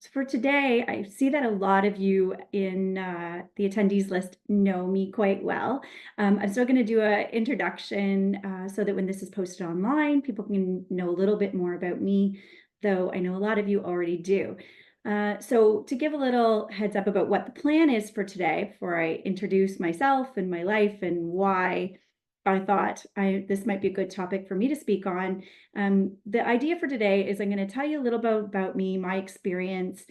So for today, I see that a lot of you in the attendees list know me quite well. I'm still going to do an introduction so that when this is posted online, people can know a little bit more about me, though I know a lot of you already do. So to give a little heads up about what the plan is for today, before I introduce myself and my life and why I thought this might be a good topic for me to speak on. The idea for today is I'm going to tell you a little bit about me, my experience,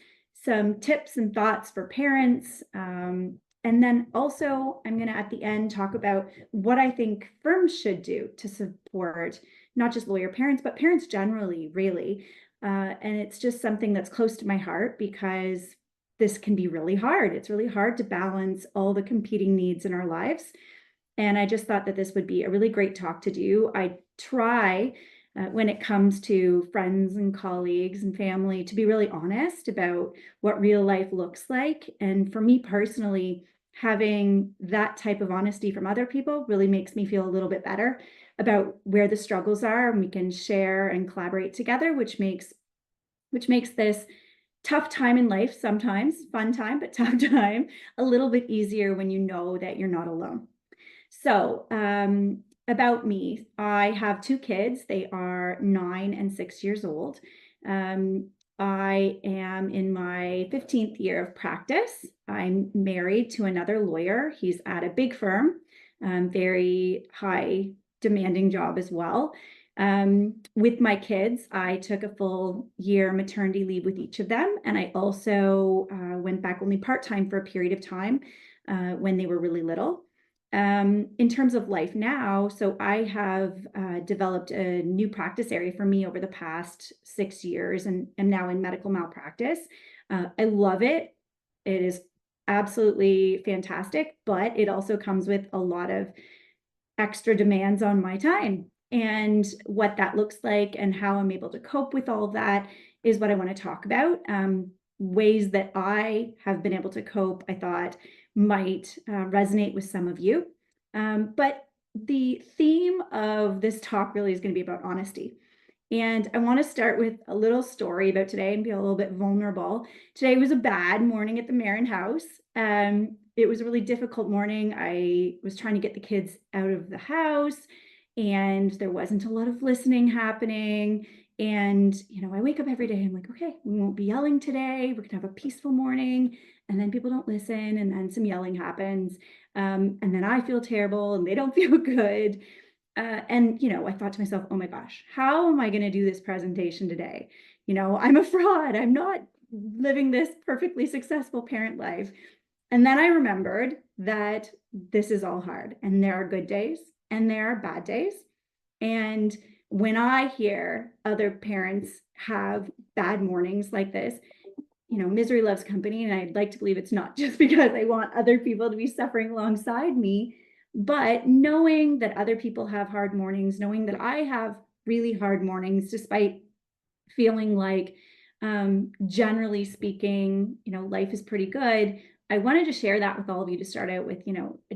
some tips and thoughts for parents. And then also, I'm going to at the end talk about what I think firms should do to support not just lawyer parents, but parents generally, really. And it's just something that's close to my heart because this can be really hard. It's really hard to balance all the competing needs in our lives. And I just thought that this would be a really great talk to do. I try when it comes to friends and colleagues and family to be really honest about what real life looks like. And for me personally, having that type of honesty from other people really makes me feel a little bit better about where the struggles are, and we can share and collaborate together, which makes this tough time in life, sometimes fun time, but tough time, a little bit easier when you know that you're not alone. So, about me, I have two kids. They are 9 and 6 years old. I am in my 15th year of practice. I'm married to another lawyer. He's at a big firm, very high demanding job as well. With my kids, I took a full year maternity leave with each of them. And I also went back only part-time for a period of time when they were really little. In terms of life now, so I have developed a new practice area for me over the past 6 years and am now in medical malpractice. I love it. It is absolutely fantastic, but it also comes with a lot of extra demands on my time. And what that looks like and how I'm able to cope with all of that is what I want to talk about. Ways that I have been able to cope, I thought might resonate with some of you. But the theme of this talk really is going to be about honesty. And I want to start with a little story about today and be a little bit vulnerable. Today was a bad morning at the Marin house. It was a really difficult morning. I was trying to get the kids out of the house, and there wasn't a lot of listening happening. And, I wake up every day and I'm like, okay, we won't be yelling today. We're going to have a peaceful morning. And then people don't listen, and then some yelling happens. And then I feel terrible and they don't feel good. I thought to myself, oh my gosh, how am I going to do this presentation today? I'm a fraud. I'm not living this perfectly successful parent life. And then I remembered that this is all hard, and there are good days and there are bad days. And when I hear other parents have bad mornings like this, misery loves company. And I'd like to believe it's not just because I want other people to be suffering alongside me, but knowing that other people have hard mornings, knowing that I have really hard mornings, despite feeling like, generally speaking, life is pretty good. I wanted to share that with all of you to start out with,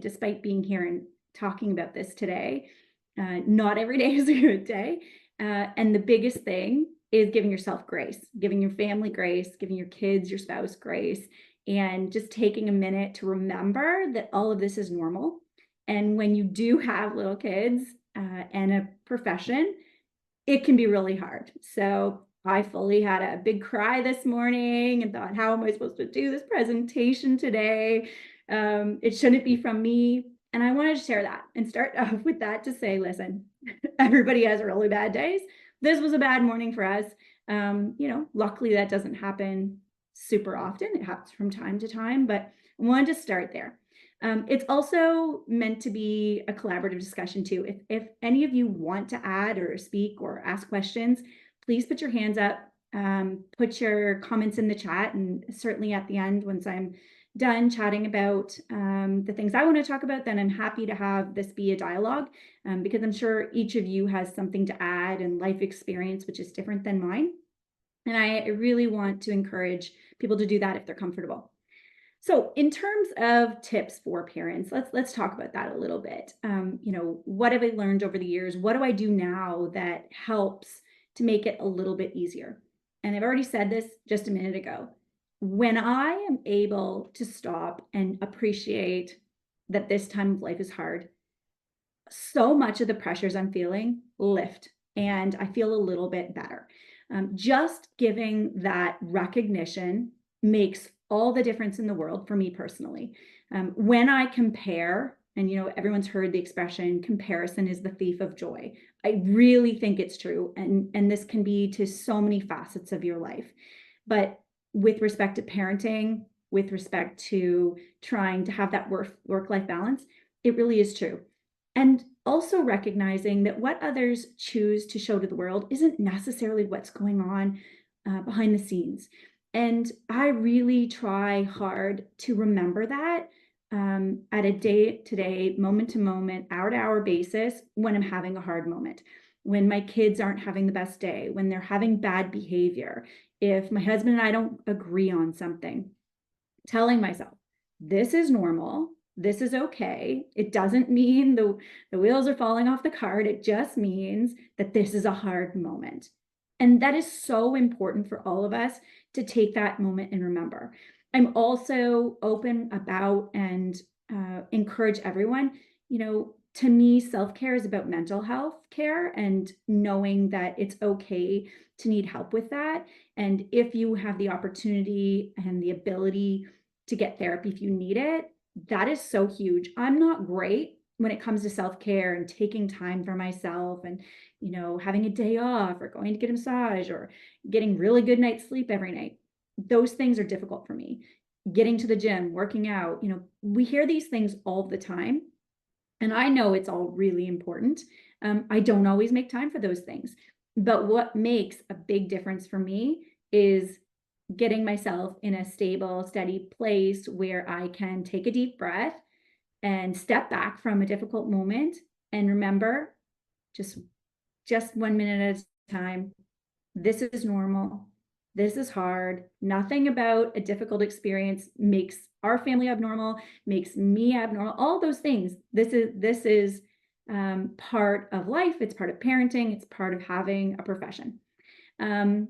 despite being here and talking about this today, not every day is a good day. And the biggest thing is giving yourself grace, giving your family grace, giving your kids, your spouse grace, and just taking a minute to remember that all of this is normal. And when you do have little kids and a profession, it can be really hard. So I fully had a big cry this morning and thought, how am I supposed to do this presentation today? It shouldn't be from me. And I wanted to share that and start off with that to say, listen, everybody has really bad days. This was a bad morning for us. Luckily that doesn't happen super often. It happens from time to time, but I wanted to start there. It's also meant to be a collaborative discussion too. If any of you want to add or speak or ask questions, please put your hands up, put your comments in the chat, and certainly at the end, once I'm done chatting about the things I want to talk about, then I'm happy to have this be a dialogue because I'm sure each of you has something to add and life experience, which is different than mine. And I really want to encourage people to do that if they're comfortable. So in terms of tips for parents, let's talk about that a little bit. What have I learned over the years? What do I do now that helps to make it a little bit easier? And I've already said this just a minute ago. when I am able to stop and appreciate that this time of life is hard, so much of the pressures I'm feeling lift and I feel a little bit better. Just giving that recognition makes all the difference in the world for me personally. When I compare, and everyone's heard the expression, comparison is the thief of joy. I really think it's true. And this can be to so many facets of your life. But with respect to parenting, with respect to trying to have that work-life balance, it really is true. And also recognizing that what others choose to show to the world isn't necessarily what's going on behind the scenes. And I really try hard to remember that at a day-to-day, moment-to-moment, hour-to-hour basis when I'm having a hard moment, when my kids aren't having the best day, when they're having bad behavior, if my husband and I don't agree on something, telling myself, this is normal. This is okay. It doesn't mean the wheels are falling off the cart. It just means that this is a hard moment. And that is so important for all of us to take that moment and remember. I'm also open about and encourage everyone, to me, self-care is about mental health care and knowing that it's okay to need help with that. And if you have the opportunity and the ability to get therapy if you need it, that is so huge. I'm not great when it comes to self-care and taking time for myself and, having a day off or going to get a massage or getting really good night's sleep every night. Those things are difficult for me. Getting to the gym, working out, we hear these things all the time. And I know it's all really important. I don't always make time for those things. But what makes a big difference for me is getting myself in a stable, steady place where I can take a deep breath and step back from a difficult moment and remember just 1 minute at a time. This is normal. This is hard. Nothing about a difficult experience makes our family abnormal, makes me abnormal, all those things. This is part of life. It's part of parenting. It's part of having a profession. And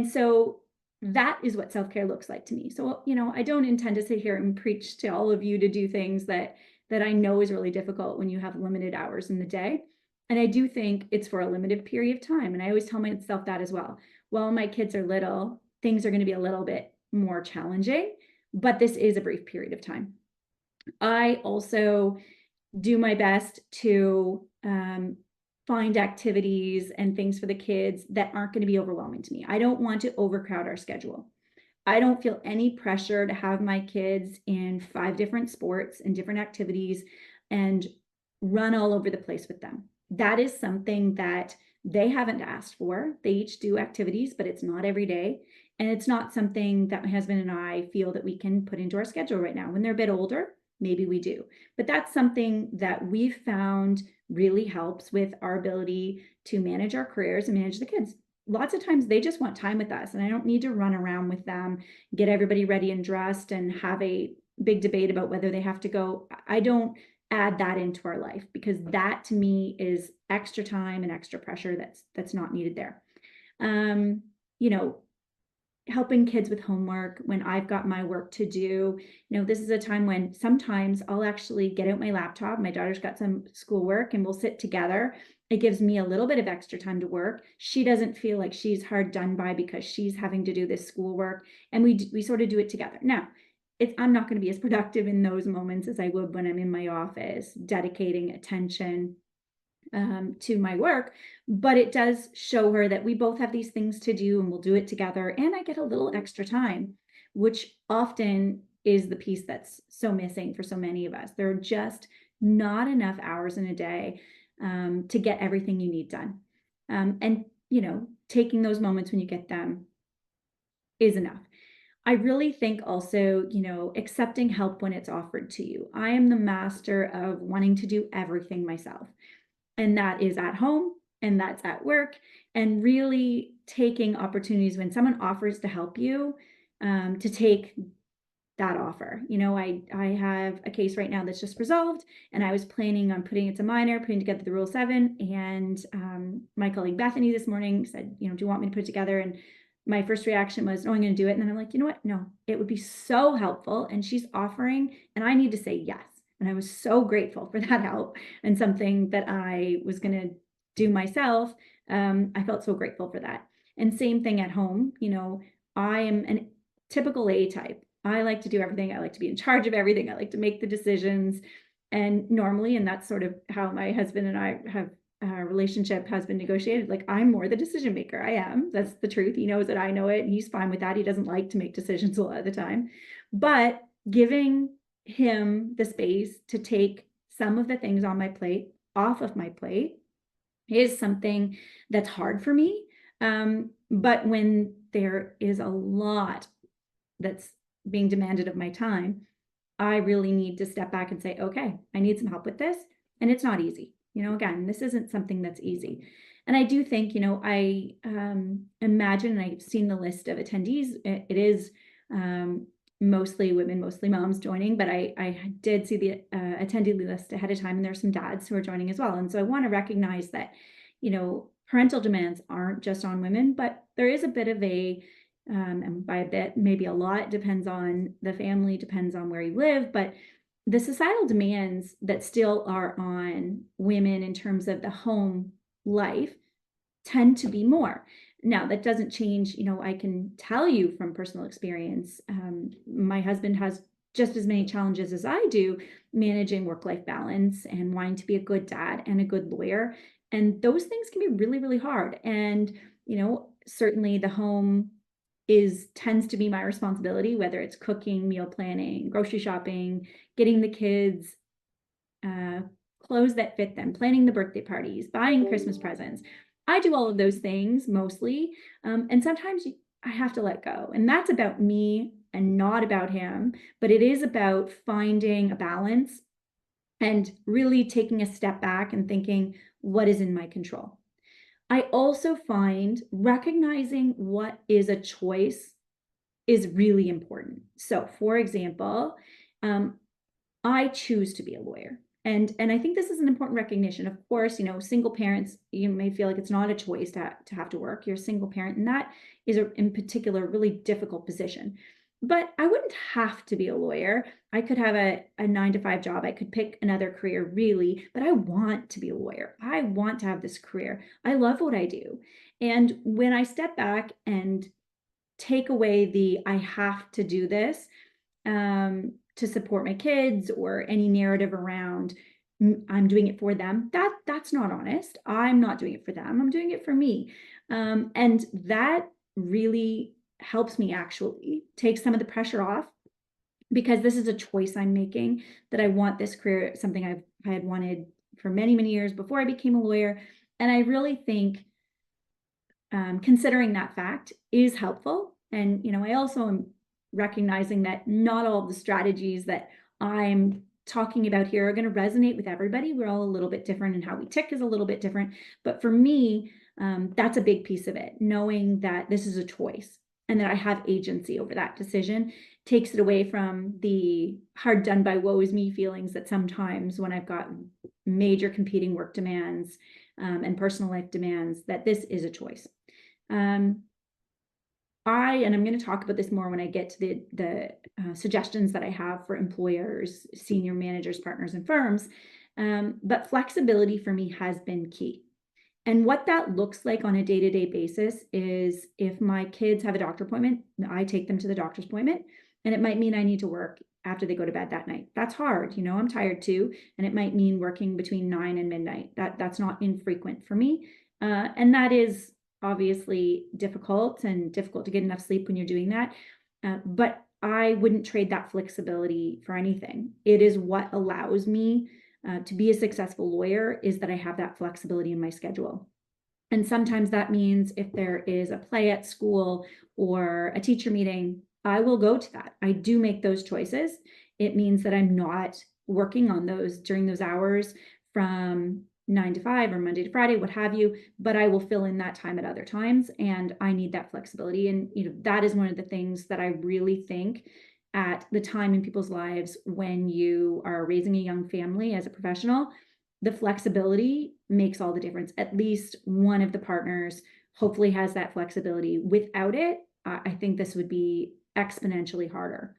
so that is what self-care looks like to me. So, I don't intend to sit here and preach to all of you to do things that I know is really difficult when you have limited hours in the day. And I do think it's for a limited period of time. And I always tell myself that as well. While my kids are little, things are going to be a little bit more challenging, but this is a brief period of time. I also do my best to find activities and things for the kids that aren't going to be overwhelming to me. I don't want to overcrowd our schedule. I don't feel any pressure to have my kids in 5 different sports and different activities and run all over the place with them. That is something that they haven't asked for. They each do activities, but it's not every day. And it's not something that my husband and I feel that we can put into our schedule right now. When they're a bit older, maybe we do. But that's something that we've found really helps with our ability to manage our careers and manage the kids. Lots of times they just want time with us, and I don't need to run around with them, get everybody ready and dressed and have a big debate about whether they have to go. I don't add that into our life because that to me is extra time and extra pressure that's not needed there. Helping kids with homework when I've got my work to do. This is a time when sometimes I'll actually get out my laptop. My daughter's got some schoolwork and we'll sit together. It gives me a little bit of extra time to work. She doesn't feel like she's hard done by because she's having to do this schoolwork, and we sort of do it together. Now, I'm not going to be as productive in those moments as I would when I'm in my office, dedicating attention to my work, but it does show her that we both have these things to do and we'll do it together. And I get a little extra time, which often is the piece that's so missing for so many of us. There are just not enough hours in a day to get everything you need done. And taking those moments when you get them is enough. I really think also, accepting help when it's offered to you. I am the master of wanting to do everything myself. And that is at home and that's at work, and really taking opportunities when someone offers to help you to take that offer. I have a case right now that's just resolved, and I was planning on putting together the Rule 7. And my colleague Bethany this morning said, do you want me to put it together? And my first reaction was, oh, I'm going to do it. And then I'm like, you know what? No, it would be so helpful. And she's offering, and I need to say yes. And I was so grateful for that help and something that I was going to do myself. I felt so grateful for that. And same thing at home. I am a typical A type. I like to do everything. I like to be in charge of everything. I like to make the decisions. And normally, and that's sort of how my husband and I have our relationship has been negotiated. Like, I'm more the decision maker. I am. That's the truth. He knows that I know it, and he's fine with that. He doesn't like to make decisions a lot of the time. But giving him the space to take some of the things on my plate off of my plate is something that's hard for me. But when there is a lot that's being demanded of my time, I really need to step back and say, okay, I need some help with this. And it's not easy. Again, this isn't something that's easy. And I do think, I imagine, and I've seen the list of attendees, it is mostly women, mostly moms joining, but I did see the attendee list ahead of time, and there's some dads who are joining as well. And so I want to recognize that, parental demands aren't just on women, but there is a bit of a, and by a bit, maybe a lot, depends on the family, depends on where you live, but the societal demands that still are on women in terms of the home life tend to be more. Now, that doesn't change, I can tell you from personal experience, my husband has just as many challenges as I do managing work-life balance and wanting to be a good dad and a good lawyer. And those things can be really, really hard. And, certainly the home tends to be my responsibility, whether it's cooking, meal planning, grocery shopping, getting the kids clothes that fit them, planning the birthday parties, buying Christmas presents. I do all of those things mostly. And sometimes I have to let go. And that's about me and not about him, but it is about finding a balance and really taking a step back and thinking, what is in my control? I also find recognizing what is a choice is really important. So, for example, I choose to be a lawyer. And I think this is an important recognition. Of course, single parents, you may feel like it's not a choice to have to work. You're a single parent, and that is in particular a really difficult position. But I wouldn't have to be a lawyer. I could have a 9 to 5 job. I could pick another career, really, but I want to be a lawyer. I want to have this career. I love what I do. And when I step back and take away the I have to do this, to support my kids, or any narrative around I'm doing it for them, that's not honest. I'm not doing it for them. I'm doing it for me. And that really helps me actually take some of the pressure off, because this is a choice I'm making, that I want this career, something I had wanted for many, many years before I became a lawyer. And I really think considering that fact is helpful. And, I also am recognizing that not all of the strategies that I'm talking about here are going to resonate with everybody. We're all a little bit different, and how we tick is a little bit different. But for me, that's a big piece of it. Knowing that this is a choice and that I have agency over that decision takes it away from the hard done by woe is me feelings that sometimes when I've got major competing work demands and personal life demands, that this is a choice. And I'm going to talk about this more when I get to the suggestions that I have for employers, senior managers, partners, and firms. But flexibility for me has been key. And what that looks like on a day-to-day basis is, if my kids have a doctor appointment, I take them to the doctor's appointment, and it might mean I need to work after they go to bed that night. That's hard. I'm tired too. And it might mean working between 9 and midnight. That's not infrequent for me. And that is obviously difficult to get enough sleep when you're doing that. But I wouldn't trade that flexibility for anything. It is what allows me to be a successful lawyer, is that I have that flexibility in my schedule. And sometimes that means if there is a play at school or a teacher meeting, I will go to that. I do make those choices. It means that I'm not working on those during those hours from 9 to 5 or Monday to Friday, what have you, but I will fill in that time at other times, and I need that flexibility. And that is one of the things that I really think at the time in people's lives when you are raising a young family as a professional, the flexibility makes all the difference. At least one of the partners hopefully has that flexibility. Without it, I think this would be exponentially harder.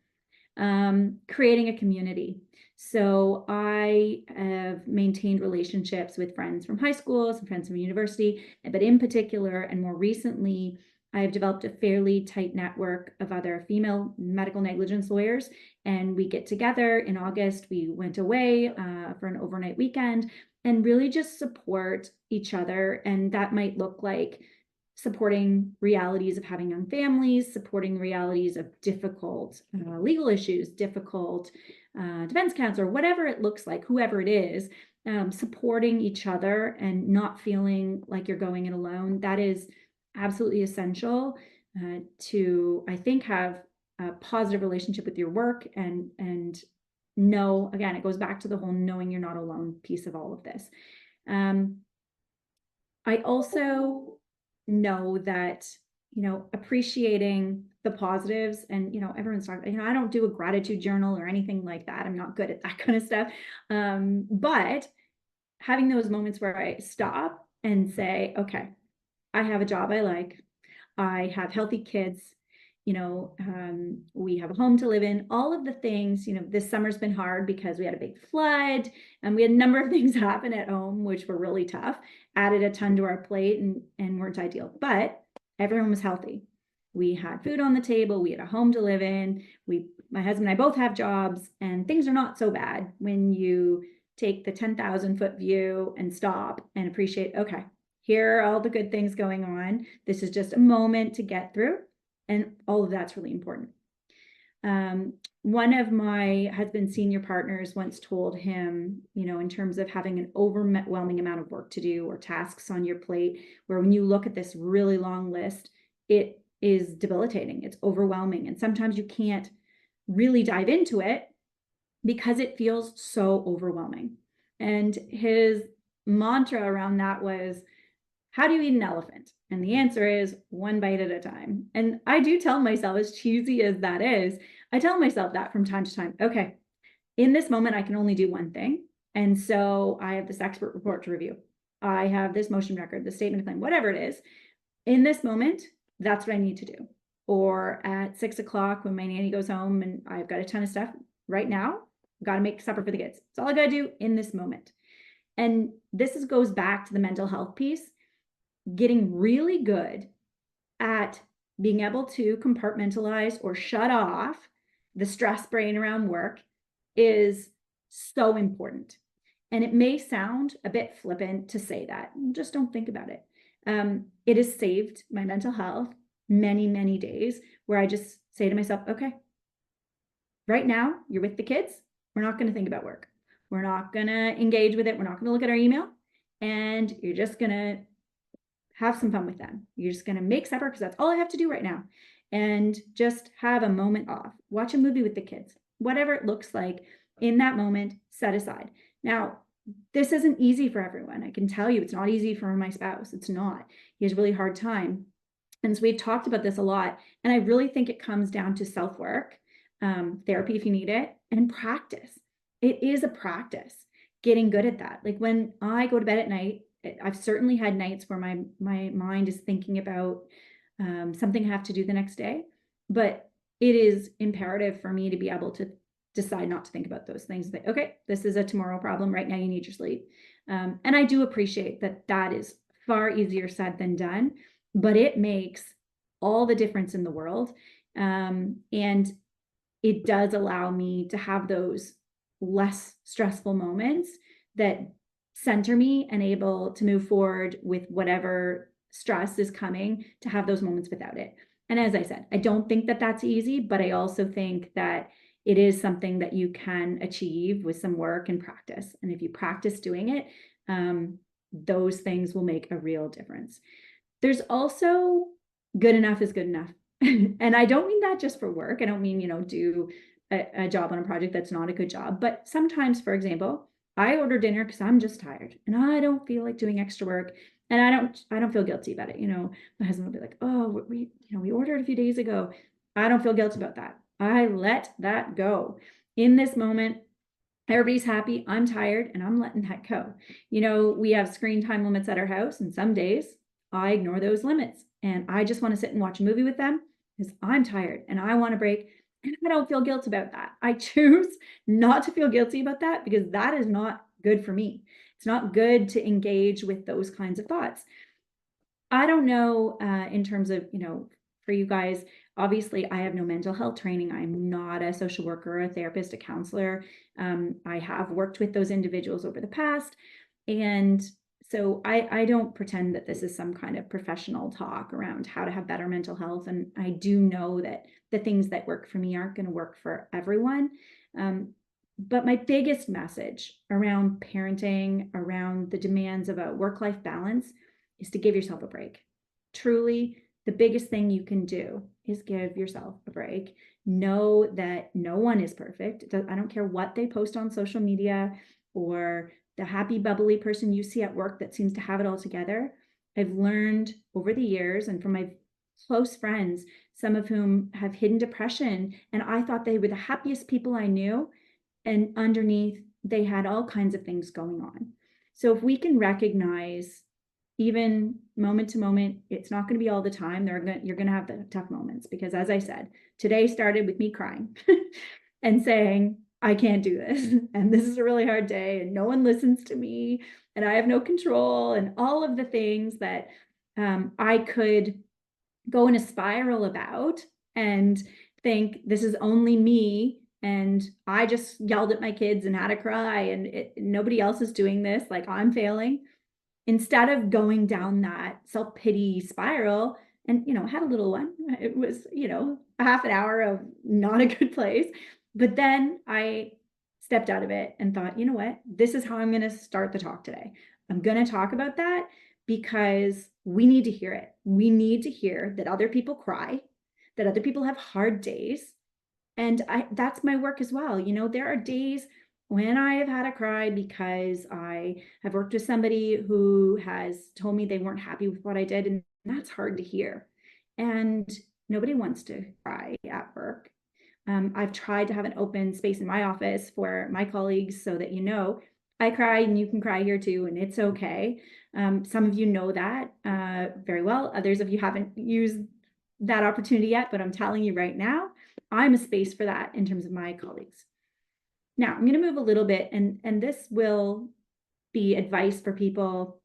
Creating a community. So I have maintained relationships with friends from high school, some friends from university, but in particular, and more recently, I've developed a fairly tight network of other female medical negligence lawyers, and we get together in August. We went away for an overnight weekend and really just support each other. And that might look like supporting realities of having young families, supporting realities of difficult legal issues, difficult defense counsel, whatever it looks like, whoever it is, supporting each other and not feeling like you're going it alone. That is absolutely essential to, I think, have a positive relationship with your work and know, again, it goes back to the whole knowing you're not alone piece of all of this. I also know that, appreciating the positives and, everyone's talking, I don't do a gratitude journal or anything like that. I'm not good at that kind of stuff. But having those moments where I stop and say, okay, I have a job I like. I have healthy kids. We have a home to live in, all of the things. This summer's been hard because we had a big flood and we had a number of things happen at home, which were really tough, added a ton to our plate and weren't ideal, but everyone was healthy. We had food on the table. We had a home to live in. My husband and I both have jobs, and things are not so bad when you take the 10,000 foot view and stop and appreciate, okay, here are all the good things going on. This is just a moment to get through. And all of that's really important. One of my husband's senior partners once told him, in terms of having an overwhelming amount of work to do or tasks on your plate, where when you look at this really long list, it is debilitating. It's overwhelming. And sometimes you can't really dive into it because it feels so overwhelming. And his mantra around that was, how do you eat an elephant? And the answer is one bite at a time. And I do tell myself, as cheesy as that is, I tell myself that from time to time. Okay, in this moment, I can only do one thing. And so I have this expert report to review. I have this motion record, the statement of claim, whatever it is. In this moment, that's what I need to do. Or at 6 o'clock when my nanny goes home and I've got a ton of stuff right now, I've got to make supper for the kids. It's all I got to do in this moment. And this goes back to the mental health piece. Getting really good at being able to compartmentalize or shut off the stress brain around work is so important. And it may sound a bit flippant to say that. Just don't think about it. It has saved my mental health many, many days where I just say to myself, okay, right now you're with the kids. We're not going to think about work. We're not going to engage with it. We're not going to look at our email. And you're just going to have some fun with them. You're just going to make supper because that's all I have to do right now. And just have a moment off. Watch a movie with the kids. Whatever it looks like in that moment, set aside. Now, this isn't easy for everyone. I can tell you it's not easy for my spouse. It's not. He has a really hard time. And so we've talked about this a lot. And I really think it comes down to self-work, therapy if you need it, and practice. It is a practice, getting good at that. Like when I go to bed at night, I've certainly had nights where my mind is thinking about something I have to do the next day, but it is imperative for me to be able to decide not to think about those things. Like, okay, this is a tomorrow problem. Right now you need your sleep. And I do appreciate that that is far easier said than done, but it makes all the difference in the world. And it does allow me to have those less stressful moments that center me and able to move forward with whatever stress is coming, to have those moments without it. And as I said, I don't think that that's easy, but I also think that it is something that you can achieve with some work and practice. And if you practice doing it, those things will make a real difference. There's also good enough is good enough. And I don't mean that just for work. I don't mean, do a job on a project that's not a good job. But sometimes, for example, I order dinner because I'm just tired and I don't feel like doing extra work, and I don't feel guilty about it. My husband will be like, oh, we ordered a few days ago. I don't feel guilty about that. I let that go. In this moment, everybody's happy. I'm tired and I'm letting that go. We have screen time limits at our house, and some days I ignore those limits and I just want to sit and watch a movie with them because I'm tired and I want a break. And I don't feel guilt about that. I choose not to feel guilty about that because that is not good for me. It's not good to engage with those kinds of thoughts. I don't know, in terms of, for you guys, obviously I have no mental health training. I'm not a social worker, a therapist, a counselor. I have worked with those individuals over the past. And so I don't pretend that this is some kind of professional talk around how to have better mental health. And I do know that the things that work for me aren't going to work for everyone. But my biggest message around parenting, around the demands of a work-life balance, is to give yourself a break. Truly, the biggest thing you can do is give yourself a break. Know that no one is perfect. I don't care what they post on social media or the happy, bubbly person you see at work that seems to have it all together. I've learned over the years and from my close friends, some of whom have hidden depression, and I thought they were the happiest people I knew. And underneath, they had all kinds of things going on. So if we can recognize, even moment to moment, it's not going to be all the time. You're going to have the tough moments because, as I said, today started with me crying and saying, I can't do this. And this is a really hard day and no one listens to me and I have no control and all of the things that I could go in a spiral about and think this is only me. And I just yelled at my kids and had a cry and nobody else is doing this. Like I'm failing. Instead of going down that self-pity spiral and, had a little one, it was, a half an hour of not a good place. But then I stepped out of it and thought, you know what, this is how I'm going to start the talk today. I'm going to talk about that because we need to hear it. We need to hear that other people cry, that other people have hard days. And that's my work as well. There are days when I have had a cry because I have worked with somebody who has told me they weren't happy with what I did. And that's hard to hear. And nobody wants to cry at work. I've tried to have an open space in my office for my colleagues so that, I cry and you can cry here too, and it's okay. Some of you know that very well. Others of you haven't used that opportunity yet, but I'm telling you right now, I'm a space for that in terms of my colleagues. Now, I'm going to move a little bit, and this will be advice for people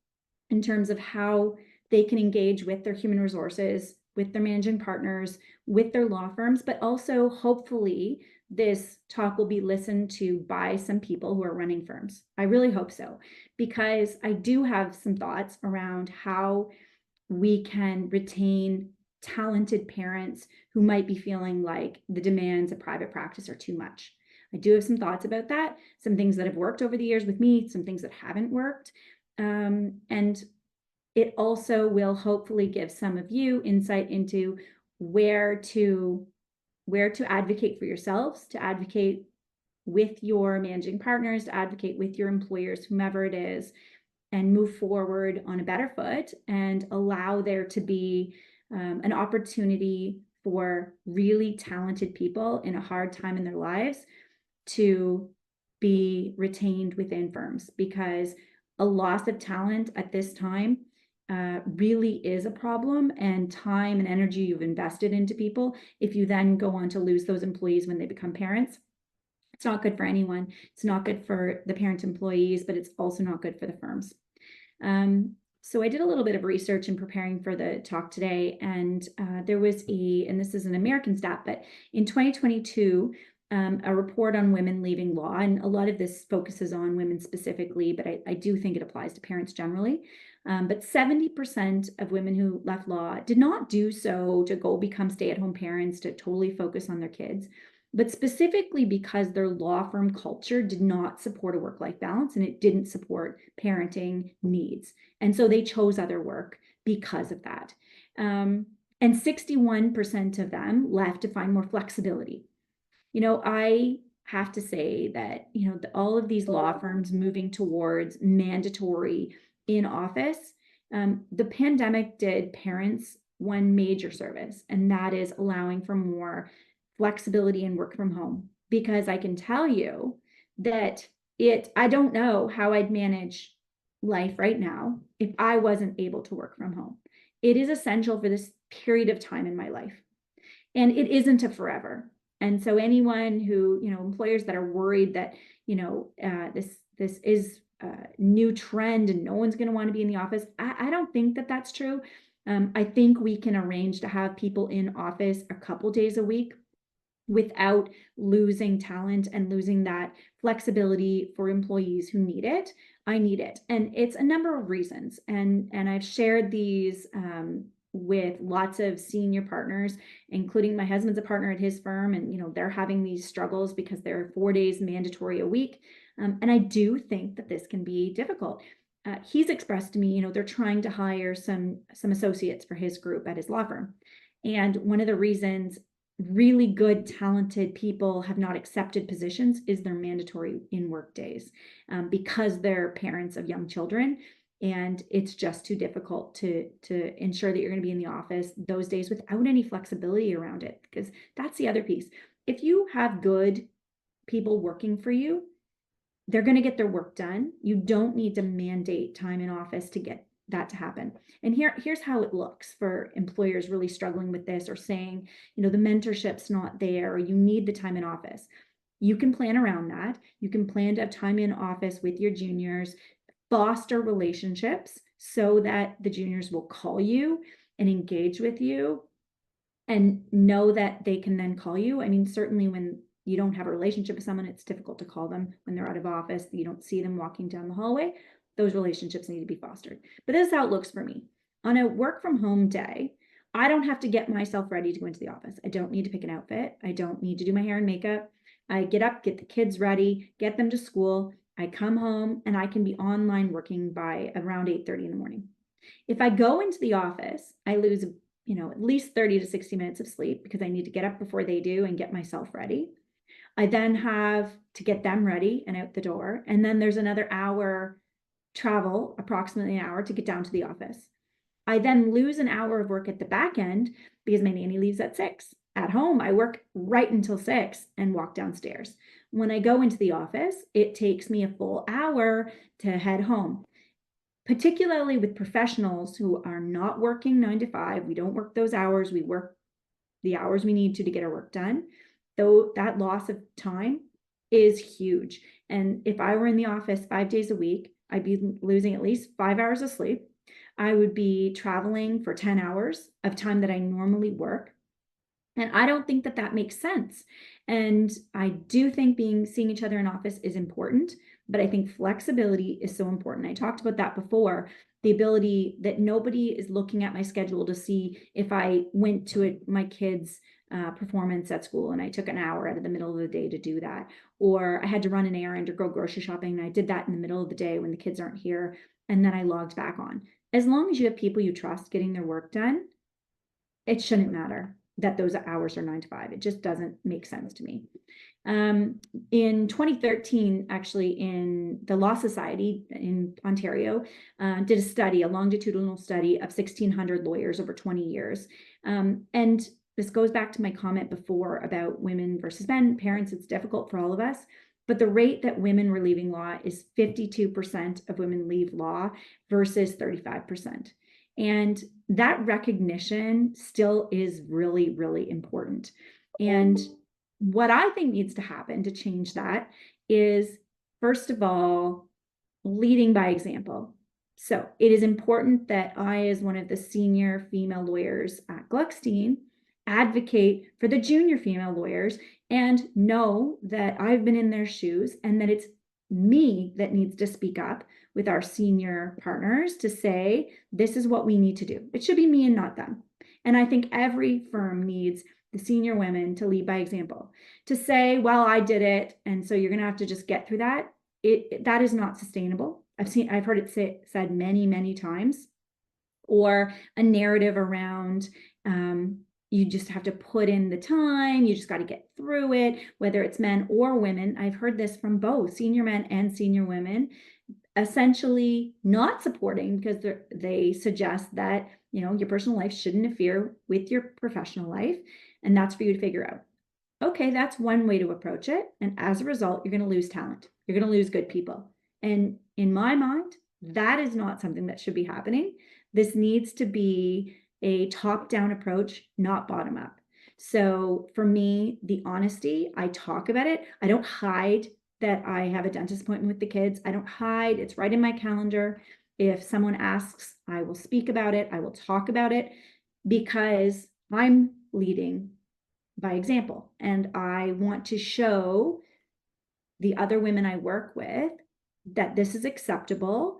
in terms of how they can engage with their human resources, with their managing partners, with their law firms, but also hopefully this talk will be listened to by some people who are running firms. I really hope so, because I do have some thoughts around how we can retain talented parents who might be feeling like the demands of private practice are too much. I do have some thoughts about that, some things that have worked over the years with me, some things that haven't worked. And it also will hopefully give some of you insight into where to advocate for yourselves, to advocate with your managing partners, to advocate with your employers, whomever it is, and move forward on a better foot and allow there to be an opportunity for really talented people in a hard time in their lives to be retained within firms, because a loss of talent at this time really is a problem, and time and energy you've invested into people, if you then go on to lose those employees when they become parents, it's not good for anyone. It's not good for the parent employees, but it's also not good for the firms. So I did a little bit of research in preparing for the talk today, and there was and this is an American stat, but in 2022, a report on women leaving law, and a lot of this focuses on women specifically, but I do think it applies to parents generally. But 70% of women who left law did not do so to go become stay-at-home parents, to totally focus on their kids, but specifically because their law firm culture did not support a work-life balance and it didn't support parenting needs. And so they chose other work because of that. And 61% of them left to find more flexibility. I have to say that, all of these law firms moving towards mandatory in office, the pandemic did parents one major service, and that is allowing for more flexibility and work from home. Because I can tell you that I don't know how I'd manage life right now if I wasn't able to work from home. it is essential for this period of time in my life. And it isn't a forever. And so anyone who, employers that are worried that, this is a new trend and no one's going to want to be in the office, I don't think that that's true. I think we can arrange to have people in office a couple days a week without losing talent and losing that flexibility for employees who need it. I need it. And it's a number of reasons. And I've shared these with lots of senior partners, including my husband's a partner at his firm. And, they're having these struggles because there are 4 days mandatory a week. And I do think that this can be difficult. He's expressed to me, they're trying to hire some associates for his group at his law firm. And one of the reasons really good, talented people have not accepted positions is their mandatory in-work days because they're parents of young children. And it's just too difficult to ensure that you're going to be in the office those days without any flexibility around it, because that's the other piece. If you have good people working for you, they're going to get their work done. You don't need to mandate time in office to get that to happen. And here's how it looks for employers really struggling with this, or saying, the mentorship's not there, or you need the time in office. You can plan around that. You can plan to have time in office with your juniors, foster relationships so that the juniors will call you and engage with you and know that they can then call you. I mean, certainly when you don't have a relationship with someone, it's difficult to call them when they're out of office. You don't see them walking down the hallway. Those relationships need to be fostered. But this is how it looks for me. On a work from home day, I don't have to get myself ready to go into the office. I don't need to pick an outfit. I don't need to do my hair and makeup. I get up, get the kids ready, get them to school. I come home and I can be online working by around 8:30 in the morning. If I go into the office, I lose, at least 30 to 60 minutes of sleep because I need to get up before they do and get myself ready. I then have to get them ready and out the door. And then there's another hour travel, approximately an hour, to get down to the office. I then lose an hour of work at the back end because my nanny leaves at 6. At home, I work right until 6 and walk downstairs. When I go into the office, it takes me a full hour to head home. Particularly with professionals who are not working 9 to 5, we don't work those hours, we work the hours we need to get our work done. Though that loss of time is huge. And if I were in the office 5 days a week, I'd be losing at least 5 hours of sleep. I would be traveling for 10 hours of time that I normally work. And I don't think that that makes sense. And I do think seeing each other in office is important, but I think flexibility is so important. I talked about that before, the ability that nobody is looking at my schedule to see if I went to my kids' performance at school and I took an hour out of the middle of the day to do that, or I had to run an errand or go grocery shopping and I did that in the middle of the day when the kids aren't here, and then I logged back on. As long as you have people you trust getting their work done, it shouldn't matter that those hours are 9 to 5. It just doesn't make sense to me. In 2013, actually, in the Law Society in Ontario, did a study, a longitudinal study of 1,600 lawyers over 20 years. And this goes back to my comment before about women versus men. Parents, it's difficult for all of us. But the rate that women were leaving law is 52% of women leave law versus 35%. And that recognition still is really, really important. And what I think needs to happen to change that is, first of all, leading by example. So it is important that I, as one of the senior female lawyers at Gluckstein, advocate for the junior female lawyers and know that I've been in their shoes and that it's me that needs to speak up with our senior partners to say, this is what we need to do. It should be me and not them. And I think every firm needs the senior women to lead by example, to say, well, I did it, and so you're going to have to just get through that. That is not sustainable. I've heard it said many, many times, or a narrative around, you just have to put in the time, you just got to get through it, whether it's men or women. I've heard this from both senior men and senior women, essentially not supporting because they suggest that, your personal life shouldn't interfere with your professional life. And that's for you to figure out. Okay, that's one way to approach it. And as a result, you're going to lose talent. You're going to lose good people. And in my mind, that is not something that should be happening. This needs to be a top-down approach, not bottom-up. So for me, the honesty, I talk about it. I don't hide that I have a dentist appointment with the kids. I don't hide. It's right in my calendar. If someone asks, I will speak about it. I will talk about it because I'm leading by example. And I want to show the other women I work with that this is acceptable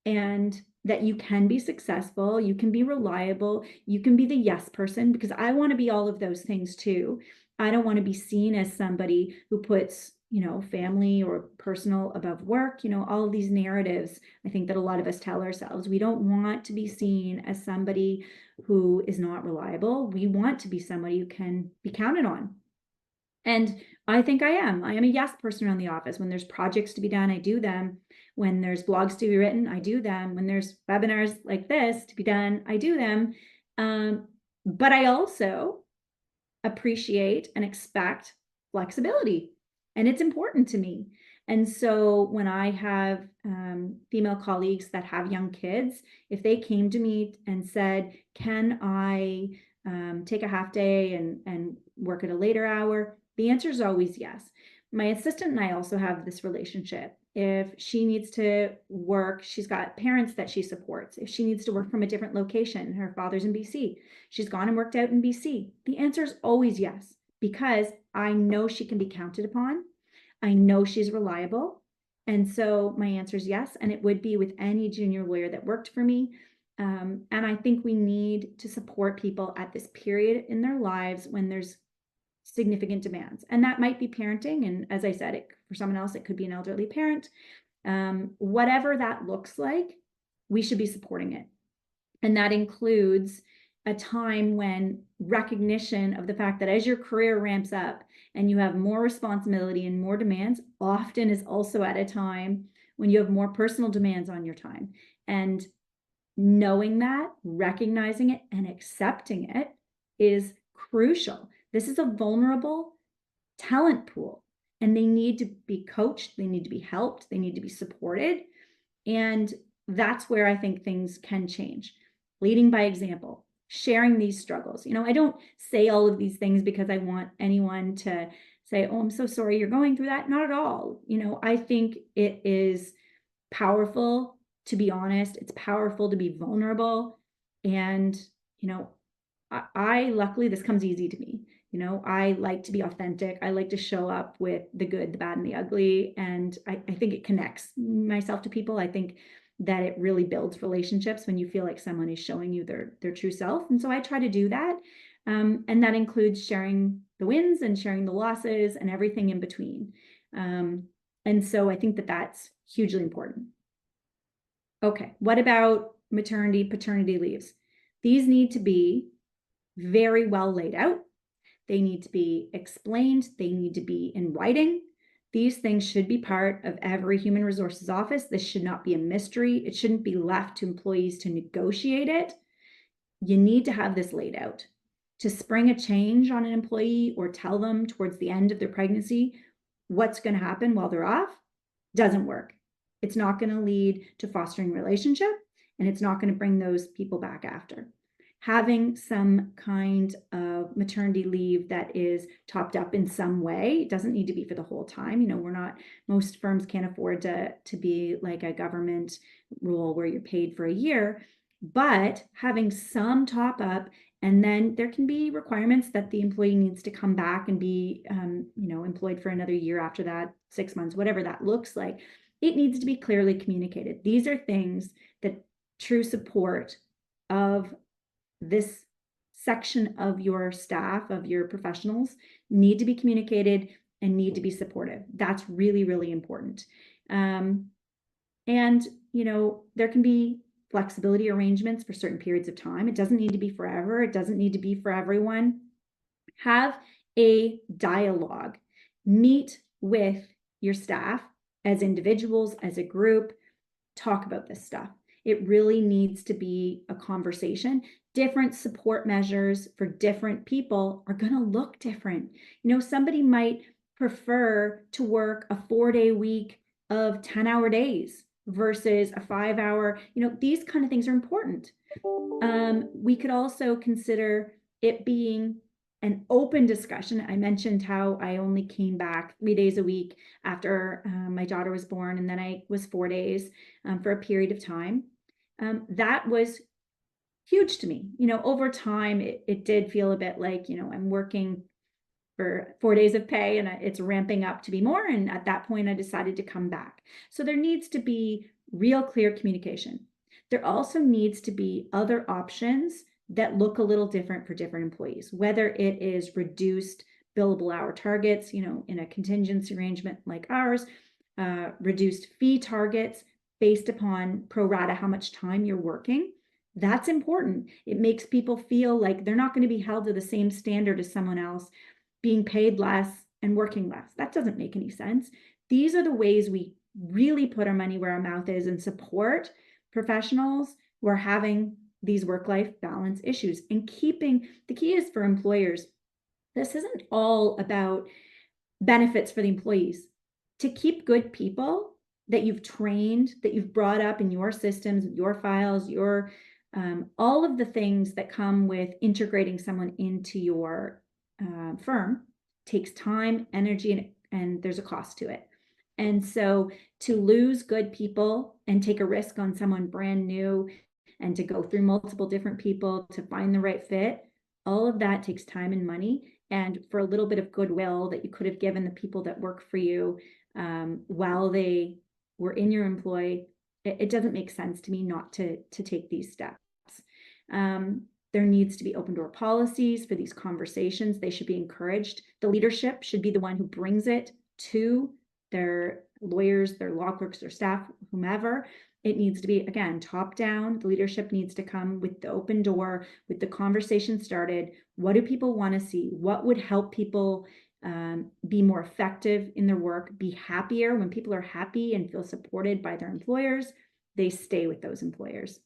and that you can be successful, you can be reliable, you can be the yes person, because I want to be all of those things too. I don't want to be seen as somebody who puts, family or personal above work, all of these narratives, I think that a lot of us tell ourselves. We don't want to be seen as somebody who is not reliable. We want to be somebody who can be counted on. And I think I am. I am a yes person around the office. When there's projects to be done, I do them. When there's blogs to be written, I do them. When there's webinars like this to be done, I do them. But I also appreciate and expect flexibility, and it's important to me. And so when I have female colleagues that have young kids, if they came to me and said, can I take a half day and work at a later hour? The answer is always yes. My assistant and I also have this relationship. If she needs to work, she's got parents that she supports. If she needs to work from a different location, her father's in BC, she's gone and worked out in BC. The answer is always yes, because I know she can be counted upon. I know she's reliable. And so my answer is yes. And it would be with any junior lawyer that worked for me. And I think we need to support people at this period in their lives when there's significant demands. And that might be parenting. And as I said, for someone else, it could be an elderly parent. Whatever that looks like, we should be supporting it. And that includes a time when recognition of the fact that as your career ramps up and you have more responsibility and more demands, often is also at a time when you have more personal demands on your time. And knowing that, recognizing it, and accepting it is crucial. This is a vulnerable talent pool, and they need to be coached, they need to be helped, they need to be supported. And that's where I think things can change. Leading by example, sharing these struggles. I don't say all of these things because I want anyone to say, oh, I'm so sorry you're going through that. Not at all. I think it is powerful to be honest. It's powerful to be vulnerable. And, I luckily, this comes easy to me. I like to be authentic. I like to show up with the good, the bad, and the ugly. And I think it connects myself to people. I think that it really builds relationships when you feel like someone is showing you their true self. And so I try to do that. And that includes sharing the wins and sharing the losses and everything in between. And so I think that that's hugely important. Okay, what about maternity, paternity leaves? These need to be very well laid out. They need to be explained. They need to be in writing. These things should be part of every human resources office. This should not be a mystery. It shouldn't be left to employees to negotiate it. You need to have this laid out. To spring a change on an employee or tell them towards the end of their pregnancy what's going to happen while they're off doesn't work. It's not going to lead to fostering relationship, and it's not going to bring those people back after. Having some kind of maternity leave that is topped up in some way, it doesn't need to be for the whole time. Most firms can't afford to be like a government rule where you're paid for a year, but having some top up, and then there can be requirements that the employee needs to come back and be, employed for another year after that, 6 months, whatever that looks like. It needs to be clearly communicated. These are things that true support of this section of your staff, of your professionals, need to be communicated and need to be supportive. That's really, really important. And, there can be flexibility arrangements for certain periods of time. It doesn't need to be forever. It doesn't need to be for everyone. Have a dialogue. Meet with your staff as individuals, as a group. Talk about this stuff. It really needs to be a conversation. Different support measures for different people are going to look different. Somebody might prefer to work a 4-day week of 10-hour days versus a 5-hour, these kind of things are important. We could also consider it being an open discussion. I mentioned how I only came back 3 days a week after my daughter was born, and then I was 4 days for a period of time. That was huge to me. Over time, it did feel a bit like, I'm working for 4 days of pay and it's ramping up to be more. And at that point, I decided to come back. So there needs to be real clear communication. There also needs to be other options that look a little different for different employees, whether it is reduced billable hour targets, in a contingency arrangement like ours, reduced fee targets based upon pro rata how much time you're working. That's important. It makes people feel like they're not going to be held to the same standard as someone else being paid less and working less. That doesn't make any sense. These are the ways we really put our money where our mouth is and support professionals who are having these work-life balance issues. And the key is for employers, this isn't all about benefits for the employees. To keep good people that you've trained, that you've brought up in your systems, your files, all of the things that come with integrating someone into your firm takes time, energy, and there's a cost to it. And so to lose good people and take a risk on someone brand new and to go through multiple different people to find the right fit, all of that takes time and money. And for a little bit of goodwill that you could have given the people that work for you while they were in your employ, it doesn't make sense to me not to take these steps. There needs to be open door policies for these conversations. They should be encouraged. The leadership should be the one who brings it to their lawyers, their law clerks, their staff, whomever. It needs to be, again, top down. The leadership needs to come with the open door, with the conversation started. What do people want to see? What would help people be more effective in their work, be happier? When people are happy and feel supported by their employers, they stay with those employers.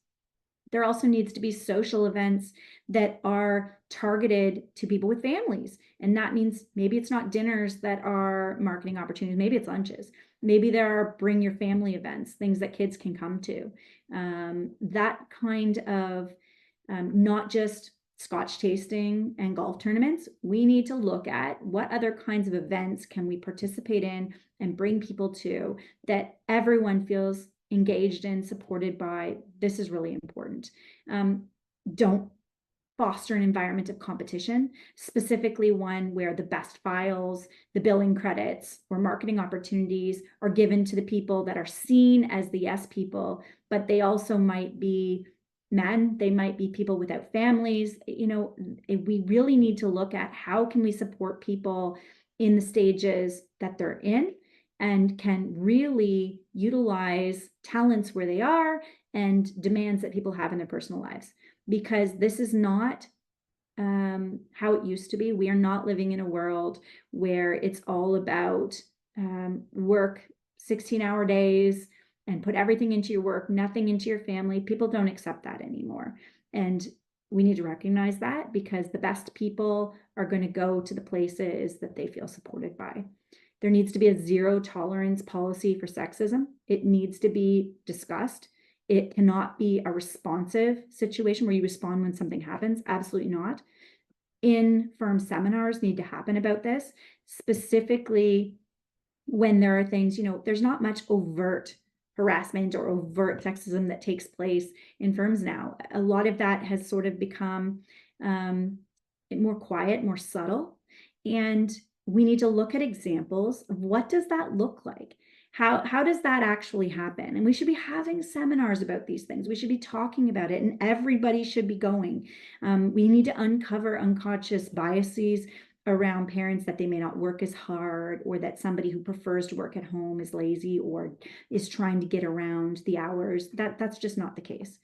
There also needs to be social events that are targeted to people with families. And that means maybe it's not dinners that are marketing opportunities. Maybe it's lunches. Maybe there are bring your family events, things that kids can come to. That kind of not just Scotch tasting and golf tournaments. We need to look at what other kinds of events can we participate in and bring people to that everyone feels engaged and supported by. This is really important. Don't foster an environment of competition, specifically one where the best files, the billing credits, or marketing opportunities are given to the people that are seen as the yes people, but they also might be men, they might be people without families. We really need to look at how can we support people in the stages that they're in and can really utilize talents where they are and demands that people have in their personal lives. Because this is not how it used to be. We are not living in a world where it's all about work 16-hour days and put everything into your work, nothing into your family. People don't accept that anymore. And we need to recognize that because the best people are going to go to the places that they feel supported by. There needs to be a zero tolerance policy for sexism. It needs to be discussed. It cannot be a responsive situation where you respond when something happens. Absolutely not. In-firm seminars need to happen about this, specifically when there are things, there's not much overt harassment or overt sexism that takes place in firms now. A lot of that has sort of become more quiet, more subtle. And we need to look at examples of what does that look like? How does that actually happen? And we should be having seminars about these things. We should be talking about it, and everybody should be going. We need to uncover unconscious biases around parents that they may not work as hard, or that somebody who prefers to work at home is lazy or is trying to get around the hours. That's just not the case.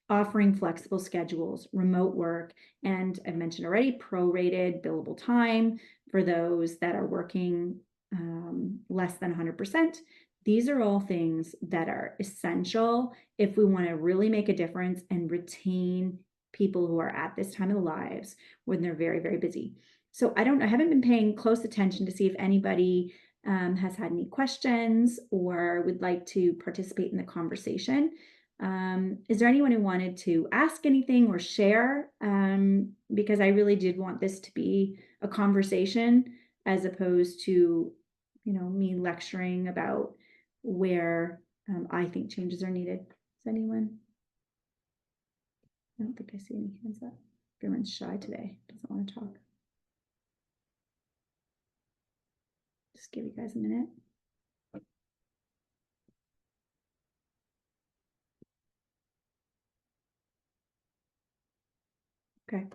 Offering flexible schedules, remote work, and I've mentioned already, prorated billable time for those that are working less than 100%. These are all things that are essential if we want to really make a difference and retain people who are at this time of their lives when they're very, very busy. So I haven't been paying close attention to see if anybody has had any questions or would like to participate in the conversation. Is there anyone who wanted to ask anything or share? Because I really did want this to be a conversation as opposed to, me lecturing about where I think changes are needed. Is anyone? I don't think I see any hands up. Everyone's shy today, doesn't want to talk. Just give you guys a minute. Okay.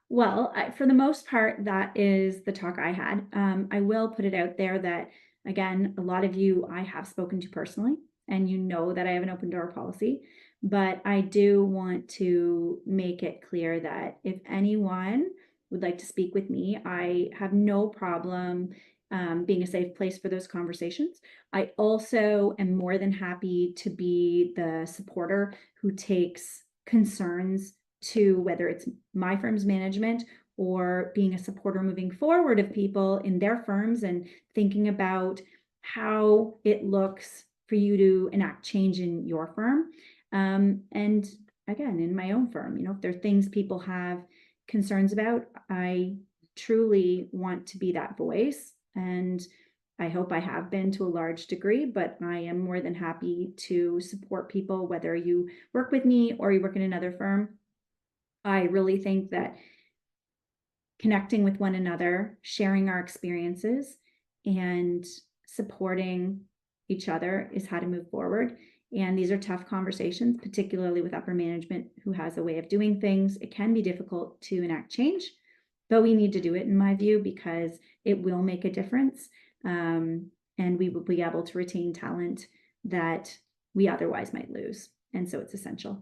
Well, for the most part, that is the talk I had. I will put it out there that, again, a lot of you I have spoken to personally, and you know that I have an open door policy. But I do want to make it clear that if anyone would like to speak with me, I have no problem being a safe place for those conversations. I also am more than happy to be the supporter who takes concerns to whether it's my firm's management or being a supporter moving forward of people in their firms and thinking about how it looks for you to enact change in your firm. And again, in my own firm, if there are things people have concerns about, I truly want to be that voice. And I hope I have been to a large degree, but I am more than happy to support people, whether you work with me or you work in another firm. I really think that connecting with one another, sharing our experiences, and supporting each other is how to move forward. And these are tough conversations, particularly with upper management who has a way of doing things. It can be difficult to enact change, but we need to do it, in my view, because it will make a difference. And we will be able to retain talent that we otherwise might lose. And so it's essential.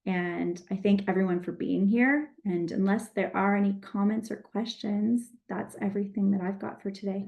And I thank everyone for being here. And unless there are any comments or questions, that's everything that I've got for today.